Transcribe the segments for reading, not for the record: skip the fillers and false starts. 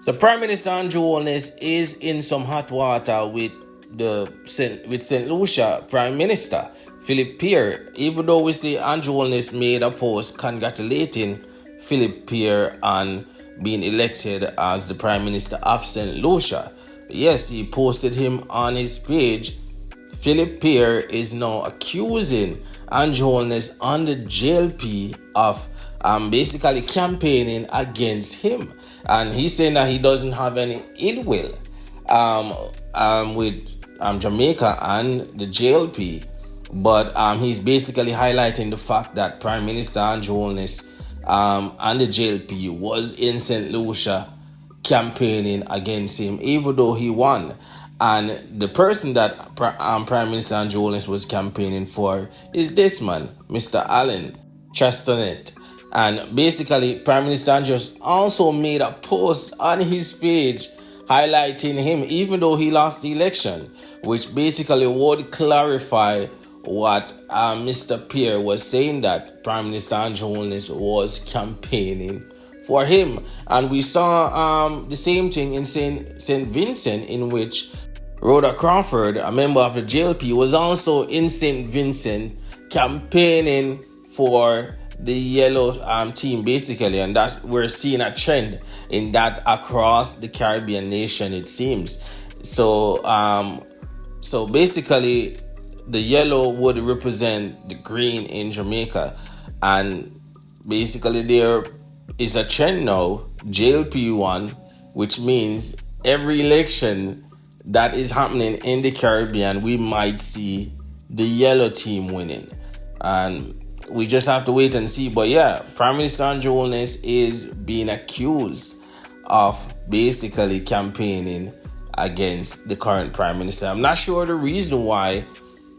So Prime Minister Andrew Holness is in some hot water with St. Lucia Prime Minister Philip Pierre, even though we see Andrew Holness made a post congratulating Philip Pierre on being elected as the Prime Minister of St. Lucia. Yes, he posted him on his page. Philip Pierre is now accusing Andrew Holness on the JLP of basically campaigning against him. And he's saying that he doesn't have any ill will with Jamaica and the JLP. But he's basically highlighting the fact that Prime Minister Andrew Holness and the JLP was in St. Lucia campaigning against him, even though he won. And the person that Prime Minister Andrew Holness was campaigning for is this man, Mr. Alan Chastanet. And basically, Prime Minister Andrew also made a post on his page highlighting him, even though he lost the election, which basically would clarify what Mr. Pierre was saying, that Prime Minister Andrew Holness was campaigning for him. And we saw the same thing in St. Vincent, in which Rhoda Crawford, a member of the JLP, was also in St. Vincent campaigning for the yellow team, basically. And that we're seeing a trend in that across the Caribbean nation, it seems. So basically, the yellow would represent the green in Jamaica, and basically there is a trend now, JLP won, which means every election that is happening in the Caribbean, we might see the yellow team winning. And we just have to wait and see. But yeah, Prime Minister Andrew Holness is being accused of basically campaigning against the current Prime Minister. I'm not sure the reason why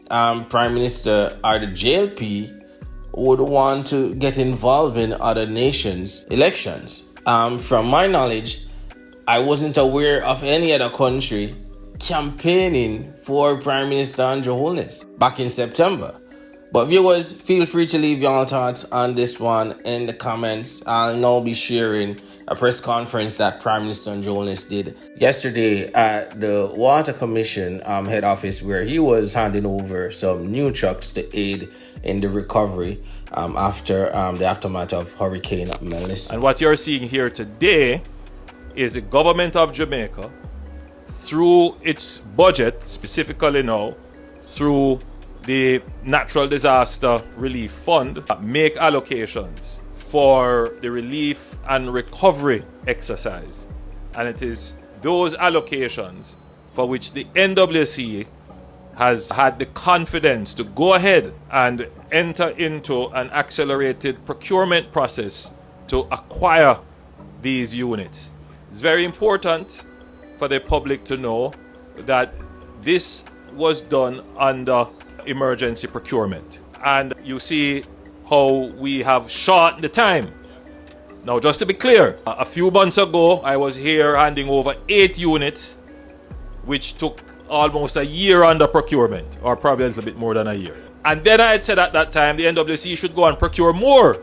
Prime Minister or the JLP would want to get involved in other nations' elections. From my knowledge, I wasn't aware of any other country campaigning for Prime Minister Andrew Holness back in September. But viewers, feel free to leave your thoughts on this one in the comments. I'll now be sharing a press conference that Prime Minister Andrew Holness did yesterday at the Water Commission head office, where he was handing over some new trucks to aid in the recovery after the aftermath of Hurricane Melissa. And what you're seeing here today is the government of Jamaica, through its budget, specifically now, through the Natural Disaster Relief Fund, make allocations for the relief and recovery exercise. And it is those allocations for which the NWC has had the confidence to go ahead and enter into an accelerated procurement process to acquire these units. It's very important for the public to know that this was done under emergency procurement. And you see how we have shortened the time. Now, just to be clear, a few months ago, I was here handing over 8 units, which took almost a year under procurement, or probably a little bit more than a year. And then I had said at that time the NWC should go and procure more.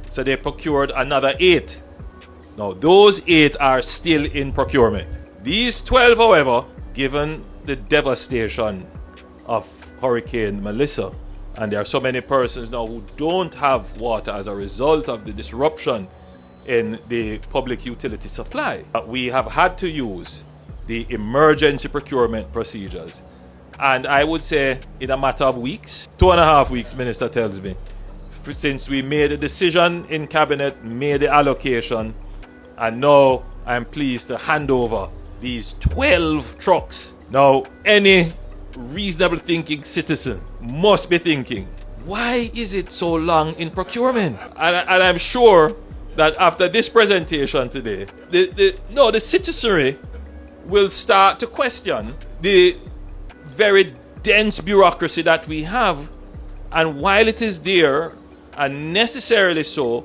So they procured another 8. Now, those 8 are still in procurement. These 12, however, given the devastation of Hurricane Melissa, and there are so many persons now who don't have water as a result of the disruption in the public utility supply, we have had to use the emergency procurement procedures. And I would say in a matter of weeks, 2.5 weeks, Minister tells me, since we made a decision in Cabinet, made the allocation, and now I'm pleased to hand over these 12 trucks. Now, any reasonable thinking citizen must be thinking, why is it so long in procurement? And I'm sure that after this presentation today, the citizenry will start to question the very dense bureaucracy that we have. And while it is there, and necessarily so,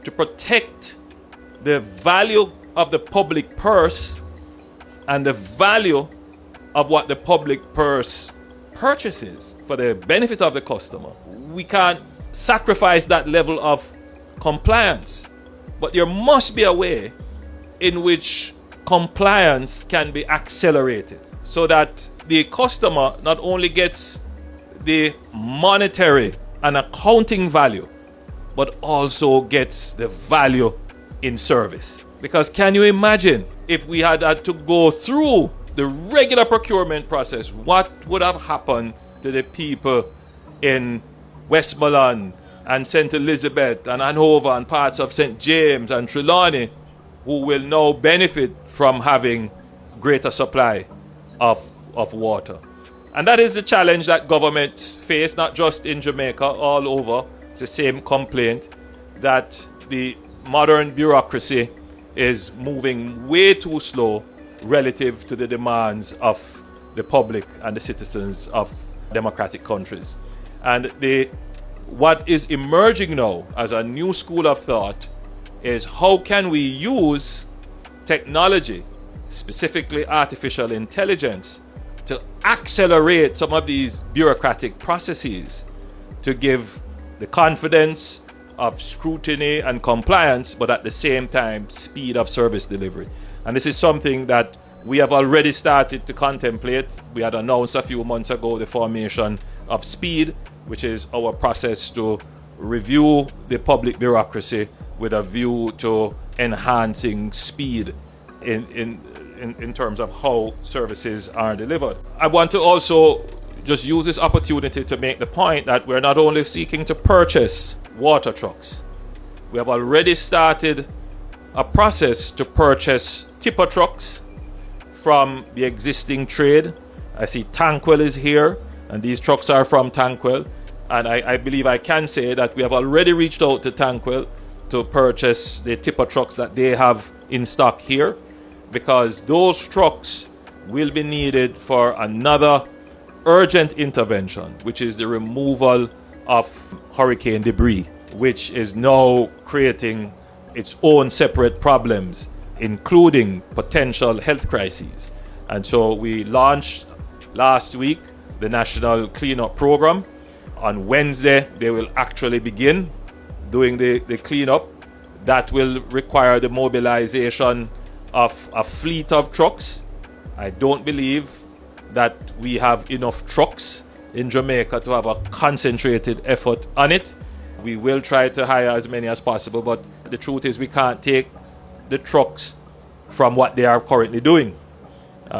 to protect the value of the public purse and the value of what the public purse purchases for the benefit of the customer, we can't sacrifice that level of compliance. But there must be a way in which compliance can be accelerated so that the customer not only gets the monetary and accounting value, but also gets the value in service. Because can you imagine if we had to go through the regular procurement process, what would have happened to the people in Westmoreland and St. Elizabeth and Hanover and parts of St. James and Trelawney, who will now benefit from having greater supply of water? And that is the challenge that governments face, not just in Jamaica, all over. It's the same complaint that the modern bureaucracy is moving way too slow relative to the demands of the public and the citizens of democratic countries. And what is emerging now as a new school of thought is how can we use technology, specifically artificial intelligence, to accelerate some of these bureaucratic processes to give the confidence of scrutiny and compliance, but at the same time, speed of service delivery. And this is something that we have already started to contemplate. We had announced a few months ago the formation of SPEED, which is our process to review the public bureaucracy with a view to enhancing speed in terms of how services are delivered. I want to also just use this opportunity to make the point that we're not only seeking to purchase water trucks. We have already started a process to purchase tipper trucks from the existing trade. I see Tankwell is here, and these trucks are from Tankwell. And I believe I can say that we have already reached out to Tankwell to purchase the tipper trucks that they have in stock here, because those trucks will be needed for another urgent intervention, which is the removal of hurricane debris, which is now creating its own separate problems, including potential health crises. And so we launched last week the National Cleanup Program. On Wednesday, they will actually begin doing the cleanup. That will require the mobilization of a fleet of trucks. I don't believe that we have enough trucks in Jamaica to have a concentrated effort on it. We will try to hire as many as possible, but the truth is we can't take the trucks from what they are currently doing.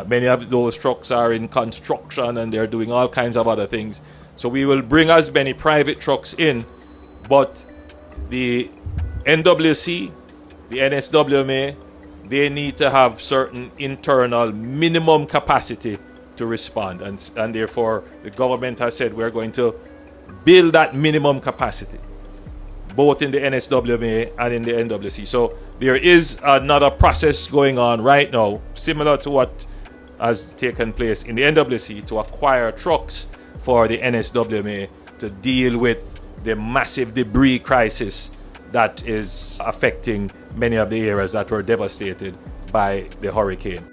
Many of those trucks are in construction and they're doing all kinds of other things. So we will bring as many private trucks in, but the NWC, the NSWMA, they need to have certain internal minimum capacity to respond. And therefore, the government has said we're going to build that minimum capacity, both in the NSWMA and in the NWC. So there is another process going on right now, similar to what has taken place in the NWC, to acquire trucks for the NSWMA to deal with the massive debris crisis that is affecting many of the areas that were devastated by the hurricane.